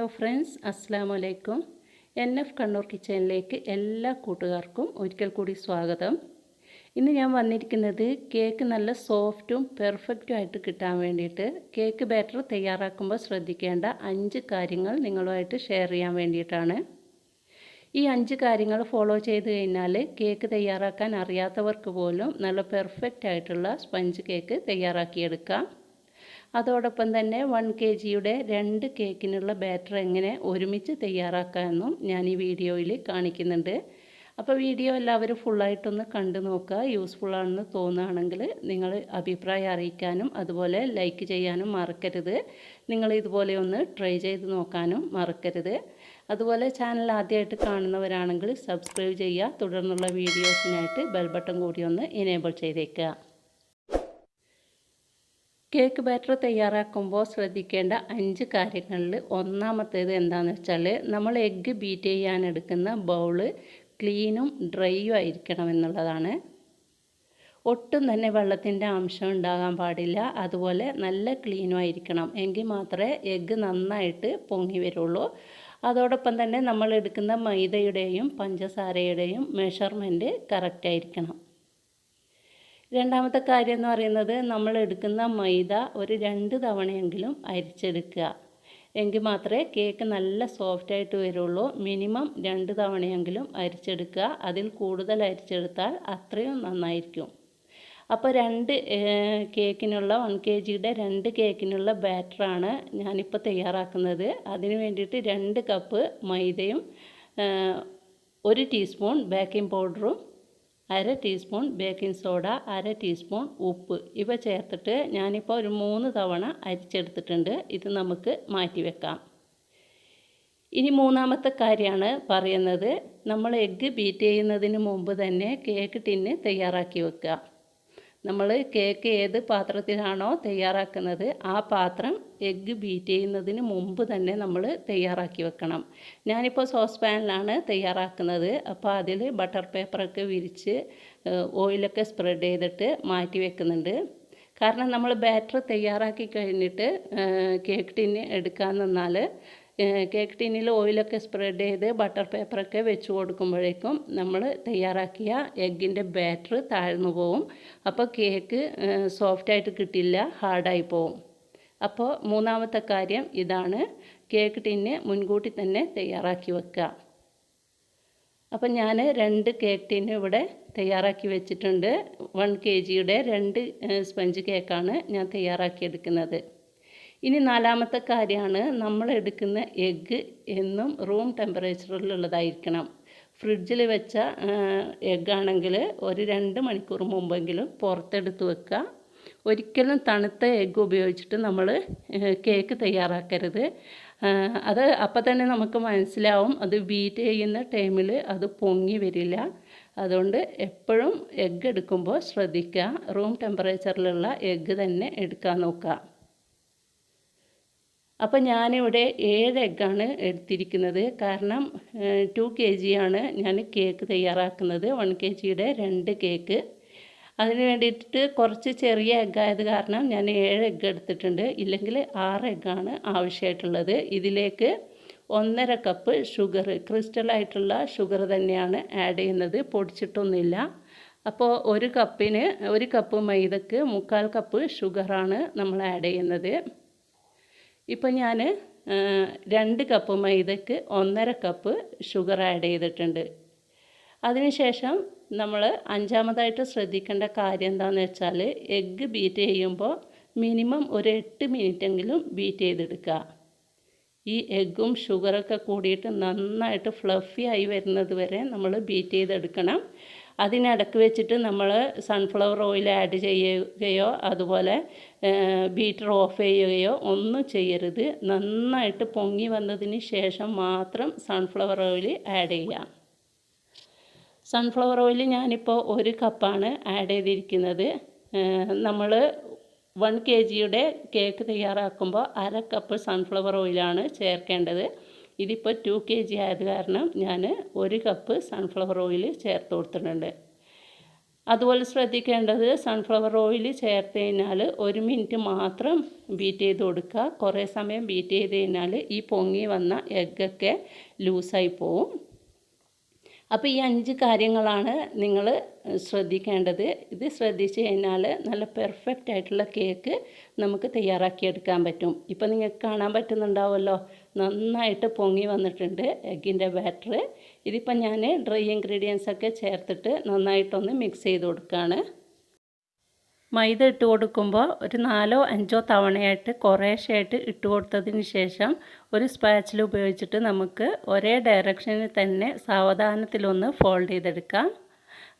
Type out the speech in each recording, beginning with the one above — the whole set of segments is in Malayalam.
ഹലോ ഫ്രണ്ട്സ്, അസ്സലാമു അലൈക്കും. NF കണ്ണൂർ കിച്ചണിലേക്ക് എല്ലാ കൂട്ടുകാർക്കും ഒരിക്കൽ കൂടി സ്വാഗതം. ഇന്ന് ഞാൻ വന്നിരിക്കുന്നത് കേക്ക് നല്ല സോഫ്റ്റും പെർഫെക്റ്റും ആയിട്ട് കിട്ടാൻ വേണ്ടിയിട്ട് കേക്ക് ബാറ്റർ തയ്യാറാക്കുമ്പോൾ ശ്രദ്ധിക്കേണ്ട 5 കാര്യങ്ങൾ നിങ്ങളുമായിട്ട് ഷെയർ ചെയ്യാൻ വേണ്ടിയിട്ടാണ്. ഈ 5 കാര്യങ്ങൾ ഫോളോ ചെയ്ത് കഴിഞ്ഞാൽ കേക്ക് തയ്യാറാക്കാൻ അറിയാത്തവർക്ക് പോലും നല്ല പെർഫെക്റ്റ് ആയിട്ടുള്ള സ്പഞ്ച് കേക്ക് തയ്യാറാക്കിയെടുക്കാം. അതോടൊപ്പം തന്നെ 1 kgയുടെ 2 കേക്കിനുള്ള ബാറ്റർ എങ്ങനെ ഒരുമിച്ച് തയ്യാറാക്കാമെന്നും ഞാൻ ഈ വീഡിയോയിൽ കാണിക്കുന്നുണ്ട്. അപ്പോൾ വീഡിയോ എല്ലാവരും ഫുള്ളായിട്ടൊന്ന് കണ്ടു നോക്കുക. യൂസ്ഫുൾ ആണെന്ന് തോന്നുകയാണെങ്കിൽ നിങ്ങൾ അഭിപ്രായം അറിയിക്കാനും അതുപോലെ ലൈക്ക് ചെയ്യാനും മറക്കരുത്. നിങ്ങൾ ഇതുപോലെ ഒന്ന് ട്രൈ ചെയ്ത് നോക്കാനും മറക്കരുത്. അതുപോലെ ചാനൽ ആദ്യമായിട്ട് കാണുന്നവരാണെങ്കിൽ സബ്സ്ക്രൈബ് ചെയ്യുക. തുടർന്നുള്ള വീഡിയോസിനായിട്ട് ബെൽ ബട്ടൺ കൂടി ഒന്ന് എനേബിൾ ചെയ്തേക്കുക. കേക്ക് ബാറ്റർ തയ്യാറാക്കുമ്പോൾ ശ്രദ്ധിക്കേണ്ട 5 കാര്യങ്ങളിൽ ഒന്നാമത്തേത് എന്താണെന്ന് വെച്ചാൽ നമ്മൾ എഗ്ഗ് ബീറ്റ് ചെയ്യാനെടുക്കുന്ന ബൗള് ക്ലീനും ഡ്രൈയും ആയിരിക്കണം എന്നുള്ളതാണ്. ഒട്ടും തന്നെ വെള്ളത്തിൻ്റെ അംശം ഉണ്ടാകാൻ പാടില്ല. അതുപോലെ നല്ല ക്ലീനും ആയിരിക്കണം. എങ്കിൽ മാത്രമേ എഗ്ഗ് നന്നായിട്ട് പൊങ്ങി വരുള്ളൂ. അതോടൊപ്പം തന്നെ നമ്മൾ എടുക്കുന്ന മൈദയുടെയും പഞ്ചസാരയുടെയും മെഷർമെൻറ്റ് കറക്റ്റായിരിക്കണം. രണ്ടാമത്തെ കാര്യം എന്ന് പറയുന്നത് നമ്മൾ എടുക്കുന്ന മൈദ ഒരു 2 തവണയെങ്കിലും അരിച്ചെടുക്കുക. എങ്കിൽ മാത്രമേ കേക്ക് നല്ല സോഫ്റ്റായിട്ട് വരുള്ളൂ. മിനിമം 2 തവണയെങ്കിലും അരിച്ചെടുക്കുക. അതിൽ കൂടുതൽ അരിച്ചെടുത്താൽ അത്രയും നന്നായിരിക്കും. അപ്പോൾ 2 കേക്കിനുള്ള 1 kgയുടെ 2 കേക്കിനുള്ള ബാറ്ററാണ് ഞാനിപ്പോൾ തയ്യാറാക്കുന്നത്. അതിന് വേണ്ടിയിട്ട് 2 കപ്പ് മൈദയും 1 ടീസ്പൂൺ ബേക്കിംഗ് പൗഡറും 1/2 ടീസ്പൂൺ ബേക്കിംഗ് സോഡ 1/2 ടീസ്പൂൺ ഉപ്പ് ഇവ ചേർത്തിട്ട് ഞാനിപ്പോൾ ഒരു 3 തവണ അരിച്ചെടുത്തിട്ടുണ്ട്. ഇത് നമുക്ക് മാറ്റി വെക്കാം. ഇനി മൂന്നാമത്തെ കാര്യമാണ് പറയുന്നത്, നമ്മൾ എഗ്ഗ് ബീറ്റ് ചെയ്യുന്നതിന് മുമ്പ് തന്നെ കേക്ക് ടിന്ന് തയ്യാറാക്കി വെക്കുക. നമ്മൾ കേക്ക് ഏത് പാത്രത്തിലാണോ തയ്യാറാക്കുന്നത് ആ പാത്രം എഗ്ഗ് ബീറ്റ് ചെയ്യുന്നതിന് മുമ്പ് തന്നെ നമ്മൾ തയ്യാറാക്കി വെക്കണം. ഞാനിപ്പോൾ സോസ് പാനിലാണ് തയ്യാറാക്കുന്നത്. അപ്പോൾ അതിൽ ബട്ടർ പേപ്പറൊക്കെ വിരിച്ച് ഓയിലൊക്കെ സ്പ്രെഡ് ചെയ്തിട്ട് മാറ്റി വെക്കുന്നുണ്ട്. കാരണം നമ്മൾ ബാറ്റർ തയ്യാറാക്കി കഴിഞ്ഞിട്ട് കേക്ക് ടിന്ന് എടുക്കാൻ നിന്നാൽ കേക്ക് ടിന്നിൽ ഓയിലൊക്കെ സ്പ്രെഡ് ചെയ്ത് ബട്ടർ പേപ്പറൊക്കെ വെച്ച് കൊടുക്കുമ്പോഴേക്കും നമ്മൾ തയ്യാറാക്കിയ എഗ്ഗിൻ്റെ ബാറ്റർ താഴ്ന്നു പോവും. അപ്പോൾ കേക്ക് സോഫ്റ്റായിട്ട് കിട്ടില്ല, ഹാർഡായി പോവും. അപ്പോൾ മൂന്നാമത്തെ കാര്യം ഇതാണ്, കേക്ക് ടിന്ന് മുൻകൂട്ടി തന്നെ തയ്യാറാക്കി വെക്കുക. അപ്പം ഞാൻ 2 കേക്ക് ടിന്ന് ഇവിടെ തയ്യാറാക്കി വെച്ചിട്ടുണ്ട്. 1 kgയുടെ 2 സ്പഞ്ച് കേക്കാണ് ഞാൻ തയ്യാറാക്കിയെടുക്കുന്നത്. ഇനി നാലാമത്തെ കാര്യമാണ്, നമ്മൾ എടുക്കുന്ന എഗ്ഗ് എന്നും റൂം ടെമ്പറേച്ചറിലുള്ളതായിരിക്കണം. ഫ്രിഡ്ജിൽ വെച്ച എഗ്ഗാണെങ്കിൽ ഒരു 2 മണിക്കൂർ മുമ്പെങ്കിലും പുറത്തെടുത്ത് വെക്കുക. ഒരിക്കലും തണുത്ത എഗ്ഗ് ഉപയോഗിച്ചിട്ട് നമ്മൾ കേക്ക് തയ്യാറാക്കരുത്. അത് അപ്പം തന്നെ നമുക്ക് മനസ്സിലാവും, അത് ബീറ്റ് ചെയ്യുന്ന ടൈമിൽ അത് പൊങ്ങി വരില്ല. അതുകൊണ്ട് എപ്പോഴും എഗ്ഗ് എടുക്കുമ്പോൾ ശ്രദ്ധിക്കുക, റൂം ടെമ്പറേച്ചറിലുള്ള എഗ്ഗ് തന്നെ എടുക്കാൻ നോക്കുക. അപ്പോൾ ഞാനിവിടെ 7 എഗ്ഗാണ് എടുത്തിരിക്കുന്നത്. കാരണം 2 kg ആണ് ഞാൻ കേക്ക് തയ്യാറാക്കുന്നത്. 1 kgയുടെ 2 കേക്ക്. അതിന് വേണ്ടിയിട്ട് കുറച്ച് ചെറിയ എഗ്ഗായത് കാരണം ഞാൻ 7 എഗ്ഗ് എടുത്തിട്ടുണ്ട്. ഇല്ലെങ്കിൽ 6 എഗ്ഗാണ് ആവശ്യമായിട്ടുള്ളത്. ഇതിലേക്ക് 1.5 കപ്പ് ഷുഗർ, ക്രിസ്റ്റലായിട്ടുള്ള ഷുഗർ തന്നെയാണ് ആഡ് ചെയ്യുന്നത്, പൊടിച്ചിട്ടൊന്നുമില്ല. അപ്പോൾ 1 കപ്പ് മൈദക്ക് 3/4 കപ്പ് ഷുഗറാണ് നമ്മൾ ആഡ് ചെയ്യുന്നത്. ഇപ്പം ഞാൻ 2 കപ്പ് മൈദക്ക് 1.5 കപ്പ് ഷുഗർ ആഡ് ചെയ്തിട്ടുണ്ട്. അതിനുശേഷം നമ്മൾ 5ാമതായിട്ട് ശ്രദ്ധിക്കേണ്ട കാര്യം എന്താണെന്ന് വെച്ചാൽ, എഗ്ഗ് ബീറ്റ് ചെയ്യുമ്പോൾ മിനിമം ഒരു 8 മിനിറ്റെങ്കിലും ബീറ്റ് ചെയ്തെടുക്കുക. ഈ എഗ്ഗും ഷുഗറൊക്കെ കൂടിയിട്ട് നന്നായിട്ട് ഫ്ലഫി ആയി വരുന്നത് വരെ നമ്മൾ ബീറ്റ് ചെയ്തെടുക്കണം. അതിനിടക്ക് വെച്ചിട്ട് നമ്മൾ സൺഫ്ലവർ ഓയിൽ ആഡ് ചെയ്യുകയോ അതുപോലെ ബീറ്റർ ഓഫ് ചെയ്യുകയോ ഒന്നും ചെയ്യരുത്. നന്നായിട്ട് പൊങ്ങി വന്നതിന് ശേഷം മാത്രം സൺഫ്ലവർ ഓയിൽ ആഡ് ചെയ്യാം. സൺഫ്ലവർ ഓയിൽ ഞാനിപ്പോൾ 1 കപ്പാണ് ആഡ് ചെയ്തിരിക്കുന്നത്. നമ്മൾ 1 kgയുടെ കേക്ക് തയ്യാറാക്കുമ്പോൾ 1/2 കപ്പ് സൺഫ്ലവർ ഓയിലാണ് ചേർക്കേണ്ടത്. ഇതിപ്പോൾ 2 kg ആയത് കാരണം ഞാൻ 1 കപ്പ് സൺഫ്ലവർ ഓയിൽ ചേർത്ത് കൊടുത്തിട്ടുണ്ട്. അതുപോലെ ശ്രദ്ധിക്കേണ്ടത് സൺഫ്ലവർ ഓയിൽ ചേർത്ത് കഴിഞ്ഞാൽ 1 മിനിറ്റ് മാത്രം ബീറ്റ് ചെയ്ത് കൊടുക്കുക. കുറേ സമയം ബീറ്റ് ചെയ്ത് കഴിഞ്ഞാൽ ഈ പൊങ്ങി വന്ന എഗ്ഗൊക്കെ ലൂസായി പോവും. അപ്പോൾ ഈ 5 കാര്യങ്ങളാണ് നിങ്ങൾ ശ്രദ്ധിക്കേണ്ടത്. ഇത് ശ്രദ്ധിച്ച് കഴിഞ്ഞാൽ നല്ല പെർഫെക്റ്റ് ആയിട്ടുള്ള കേക്ക് നമുക്ക് തയ്യാറാക്കിയെടുക്കാൻ പറ്റും. ഇപ്പോൾ നിങ്ങൾക്ക് കാണാൻ പറ്റുന്നുണ്ടാവുമല്ലോ, നന്നായിട്ട് പൊങ്ങി വന്നിട്ടുണ്ട് എഗ്ഗിൻ്റെ ബാറ്റർ. ഇതിപ്പോൾ ഞാൻ ഡ്രൈ ഇൻഗ്രീഡിയൻസ് ഒക്കെ ചേർത്തിട്ട് നന്നായിട്ടൊന്ന് മിക്സ് ചെയ്ത് കൊടുക്കുകയാണ്. മൈദ ഇട്ട് കൊടുക്കുമ്പോൾ ഒരു 4 or 5 തവണയായിട്ട് കുറേശ്ശെയായിട്ട് ഇട്ട് കൊടുത്തതിന് ശേഷം ഒരു സ്പാച്ചിൽ ഉപയോഗിച്ചിട്ട് നമുക്ക് ഒരേ ഡയറക്ഷനിൽ തന്നെ സാവധാനത്തിലൊന്ന് ഫോൾഡ് ചെയ്തെടുക്കാം.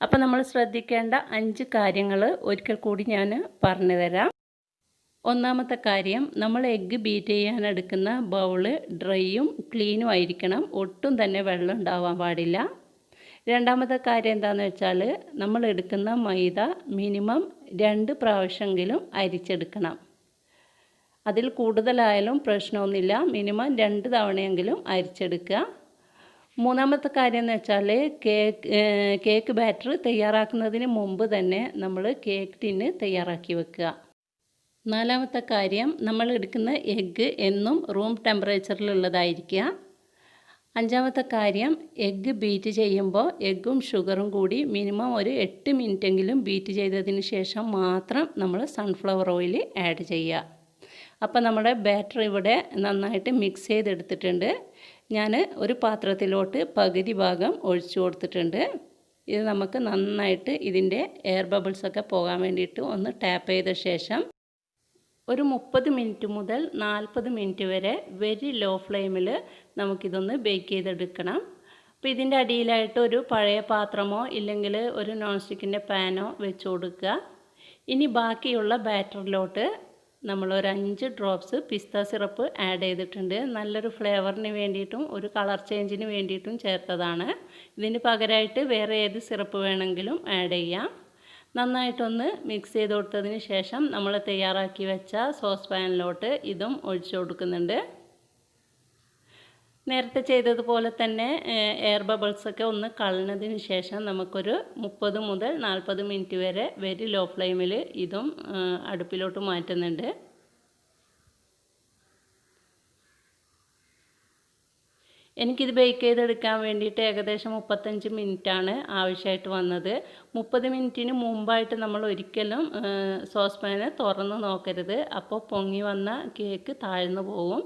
അപ്പോൾ നമ്മൾ ശ്രദ്ധിക്കേണ്ട 5 കാര്യങ്ങൾ ഒരിക്കൽ കൂടി ഞാൻ പറഞ്ഞു തരാം. ഒന്നാമത്തെ കാര്യം, നമ്മൾ എഗ്ഗ് ബീറ്റ് ചെയ്യാനെടുക്കുന്ന ബൗള് ഡ്രൈയും ക്ലീനും ആയിരിക്കണം. ഒട്ടും തന്നെ വെള്ളം ഉണ്ടാവാൻ പാടില്ല. രണ്ടാമത്തെ കാര്യം എന്താണെന്ന് വെച്ചാൽ, നമ്മൾ എടുക്കുന്ന മൈദ മിനിമം 2 പ്രാവശ്യമെങ്കിലും അരിച്ചെടുക്കണം. അതിൽ കൂടുതലായാലും പ്രശ്നമൊന്നുമില്ല, മിനിമം 2 തവണയെങ്കിലും അരിച്ചെടുക്കുക. മൂന്നാമത്തെ കാര്യം എന്ന് വെച്ചാൽ, കേക്ക് ബാറ്റർ തയ്യാറാക്കുന്നതിന് മുമ്പ് തന്നെ നമ്മൾ കേക്ക് ടിന്ന് തയ്യാറാക്കി വെക്കുക. നാലാമത്തെ കാര്യം, നമ്മൾ എടുക്കുന്ന എഗ്ഗ് എന്നും റൂം ടെമ്പറേച്ചറിലുള്ളതായിരിക്കുക. അഞ്ചാമത്തെ കാര്യം, എഗ്ഗ് ബീറ്റ് ചെയ്യുമ്പോൾ എഗ്ഗും ഷുഗറും കൂടി മിനിമം ഒരു 8 മിനിറ്റെങ്കിലും ബീറ്റ് ചെയ്തതിന് ശേഷം മാത്രം നമ്മൾ സൺഫ്ലവർ ഓയിൽ ആഡ് ചെയ്യുക. അപ്പോൾ നമ്മുടെ ബാറ്റർ ഇവിടെ നന്നായിട്ട് മിക്സ് ചെയ്തെടുത്തിട്ടുണ്ട്. ഞാൻ ഒരു പാത്രത്തിലോട്ട് പകുതി ഭാഗം ഒഴിച്ചു കൊടുത്തിട്ടുണ്ട്. ഇത് നമുക്ക് നന്നായിട്ട് ഇതിൻ്റെ എയർ ബബിൾസൊക്കെ പോകാൻ വേണ്ടിയിട്ട് ഒന്ന് ടാപ്പ് ചെയ്ത ശേഷം ഒരു 30 മിനിറ്റ് മുതൽ 40 മിനിറ്റ് വരെ വെരി ലോ ഫ്ലെയിമിൽ നമുക്കിതൊന്ന് ബേക്ക് ചെയ്തെടുക്കണം. അപ്പോൾ ഇതിൻ്റെ അടിയിലായിട്ട് ഒരു പഴയ പാത്രമോ ഇല്ലെങ്കിൽ ഒരു നോൺ സ്റ്റിക്കിൻ്റെ പാനോ വെച്ച് കൊടുക്കുക. ഇനി ബാക്കിയുള്ള ബാറ്ററിലോട്ട് നമ്മളൊരു 5 ഡ്രോപ്സ് പിസ്ത സിറപ്പ് ആഡ് ചെയ്തിട്ടുണ്ട്. നല്ലൊരു ഫ്ലേവറിന് വേണ്ടിയിട്ടും ഒരു കളർ ചേഞ്ചിന് വേണ്ടിയിട്ടും ചേർത്തതാണ്. ഇതിന് പകരമായിട്ട് വേറെ ഏത് സിറപ്പ് വേണമെങ്കിലും ആഡ് ചെയ്യാം. നന്നായിട്ടൊന്ന് മിക്സ് ചെയ്ത് കൊടുത്തതിന് ശേഷം നമ്മൾ തയ്യാറാക്കി വെച്ച സോസ് പാനിലോട്ട് ഇതും ഒഴിച്ചു കൊടുക്കുന്നുണ്ട്. നേരത്തെ ചെയ്തതുപോലെ തന്നെ എയർ ബബിൾസൊക്കെ ഒന്ന് കളഞ്ഞതിന് ശേഷം നമുക്കൊരു 30 മുതൽ 40 മിനിറ്റ് വരെ വെരി ലോ ഫ്ലെയിമിൽ ഇതും അടുപ്പിലോട്ട് മാറ്റുന്നുണ്ട്. എനിക്കിത് ബേക്ക് ചെയ്തെടുക്കാൻ വേണ്ടിയിട്ട് ഏകദേശം 35 മിനിറ്റാണ് ആവശ്യമായിട്ട് വന്നത്. 30 മിനിറ്റിന് മുമ്പായിട്ട് നമ്മൾ ഒരിക്കലും സോസ് പാന് തുറന്ന് നോക്കരുത്. അപ്പോൾ പൊങ്ങി വന്ന കേക്ക് താഴ്ന്നു പോവും,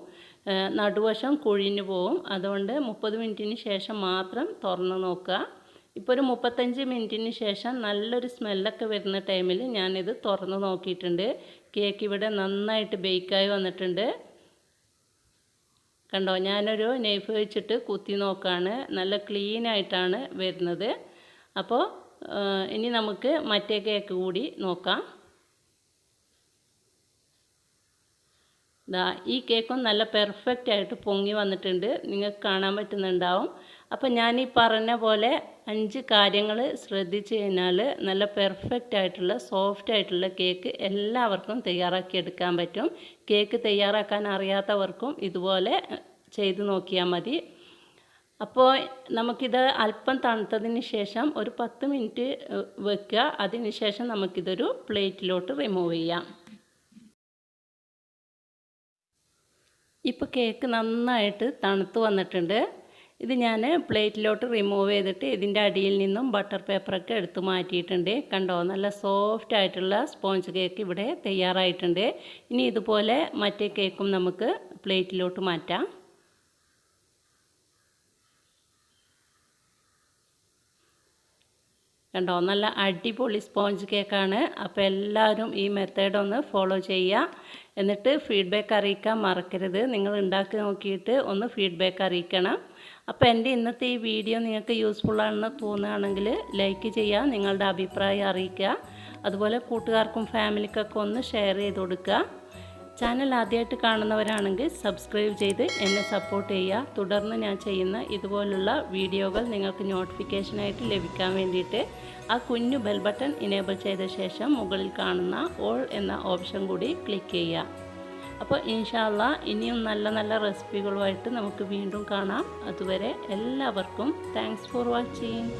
നടുവശം കുഴിഞ്ഞു പോവും. അതുകൊണ്ട് 30 മിനിറ്റിന് ശേഷം മാത്രം തുറന്ന് നോക്കുക. ഇപ്പോൾ ഒരു 35 മിനിറ്റിന് ശേഷം നല്ലൊരു സ്മെല്ലൊക്കെ വരുന്ന ടൈമിൽ ഞാനിത് തുറന്ന് നോക്കിയിട്ടുണ്ട്. കേക്ക് ഇവിടെ നന്നായിട്ട് ബേക്കായി വന്നിട്ടുണ്ട്. കണ്ടോ, ഞാനൊരു നൈഫ് വെച്ചിട്ട് കുത്തി നോക്കുകയാണ്. നല്ല ക്ലീൻ ആയിട്ടാണ് വരുന്നത്. അപ്പോൾ ഇനി നമുക്ക് മറ്റേ കേക്ക് കൂടി നോക്കാം. ഈ കേക്കും നല്ല പെർഫെക്റ്റ് ആയിട്ട് പൊങ്ങി വന്നിട്ടുണ്ട്, നിങ്ങൾക്ക് കാണാൻ പറ്റുന്നുണ്ടാവും. അപ്പോൾ ഞാൻ ഈ പറഞ്ഞ പോലെ 5 കാര്യങ്ങൾ ശ്രദ്ധിച്ച് കഴിഞ്ഞാൽ നല്ല പെർഫെക്റ്റ് ആയിട്ടുള്ള സോഫ്റ്റ് ആയിട്ടുള്ള കേക്ക് എല്ലാവർക്കും തയ്യാറാക്കിയെടുക്കാൻ പറ്റും. കേക്ക് തയ്യാറാക്കാൻ അറിയാത്തവർക്കും ഇതുപോലെ ചെയ്ത് നോക്കിയാൽ മതി. അപ്പോൾ നമുക്കിത് അല്പം തണുത്തതിന് ശേഷം ഒരു 10 മിനിറ്റ് വെക്കുക. അതിന് ശേഷം നമുക്കിതൊരു പ്ലേറ്റിലോട്ട് റിമൂവ് ചെയ്യാം. ഇപ്പോൾ കേക്ക് നന്നായിട്ട് തണുത്ത് വന്നിട്ടുണ്ട്. ഇത് ഞാൻ പ്ലേറ്റിലോട്ട് റിമൂവ് ചെയ്തിട്ട് ഇതിൻ്റെ അടിയിൽ നിന്നും ബട്ടർ പേപ്പറൊക്കെ എടുത്ത് മാറ്റിയിട്ടുണ്ട്. കണ്ടോ, നല്ല സോഫ്റ്റ് ആയിട്ടുള്ള സ്പോഞ്ച് കേക്ക് ഇവിടെ തയ്യാറായിട്ടുണ്ട്. ഇനി ഇതുപോലെ മറ്റേ കേക്കും നമുക്ക് പ്ലേറ്റിലോട്ട് മാറ്റാം. കണ്ടോ, നല്ല അടിപൊളി സ്പോഞ്ച് കേക്കാണ്. അപ്പോൾ എല്ലാവരും ഈ മെത്തേഡ് ഒന്ന് ഫോളോ ചെയ്യുക. എന്നിട്ട് ഫീഡ്ബാക്ക് അറിയിക്കാൻ മറക്കരുത്. നിങ്ങൾ ഉണ്ടാക്കി നോക്കിയിട്ട് ഒന്ന് ഫീഡ്ബാക്ക് അറിയിക്കണം. അപ്പോൾ എൻ്റെ ഇന്നത്തെ ഈ വീഡിയോ നിങ്ങൾക്ക് യൂസ്ഫുള്ളാണെന്ന് തോന്നുകയാണെങ്കിൽ ലൈക്ക് ചെയ്യുക, നിങ്ങളുടെ അഭിപ്രായം അറിയിക്കുക. അതുപോലെ കൂട്ടുകാർക്കും ഫാമിലിക്കൊക്കെ ഒന്ന് ഷെയർ ചെയ്ത് കൊടുക്കുക. ചാനൽ ആദ്യമായിട്ട് കാണുന്നവരാണെങ്കിൽ സബ്സ്ക്രൈബ് ചെയ്ത് എന്നെ സപ്പോർട്ട് ചെയ്യുക. തുടർന്ന് ഞാൻ ചെയ്യുന്ന ഇതുപോലുള്ള വീഡിയോകൾ നിങ്ങൾക്ക് നോട്ടിഫിക്കേഷനായിട്ട് ലഭിക്കാൻ വേണ്ടിയിട്ട് ആ കുഞ്ഞു ബെൽ ബട്ടൺ ഇനേബിൾ ചെയ്ത ശേഷം മുകളിൽ കാണുന്ന ഓൾ എന്ന ഓപ്ഷൻ കൂടി ക്ലിക്ക് ചെയ്യുക. അപ്പോൾ ഇൻഷാ അല്ലാഹ് ഇനിയും നല്ല നല്ല റെസിപ്പികളുമായിട്ട് നമുക്ക് വീണ്ടും കാണാം. അതുവരെ എല്ലാവർക്കും താങ്ക്സ് ഫോർ വാച്ചിങ്.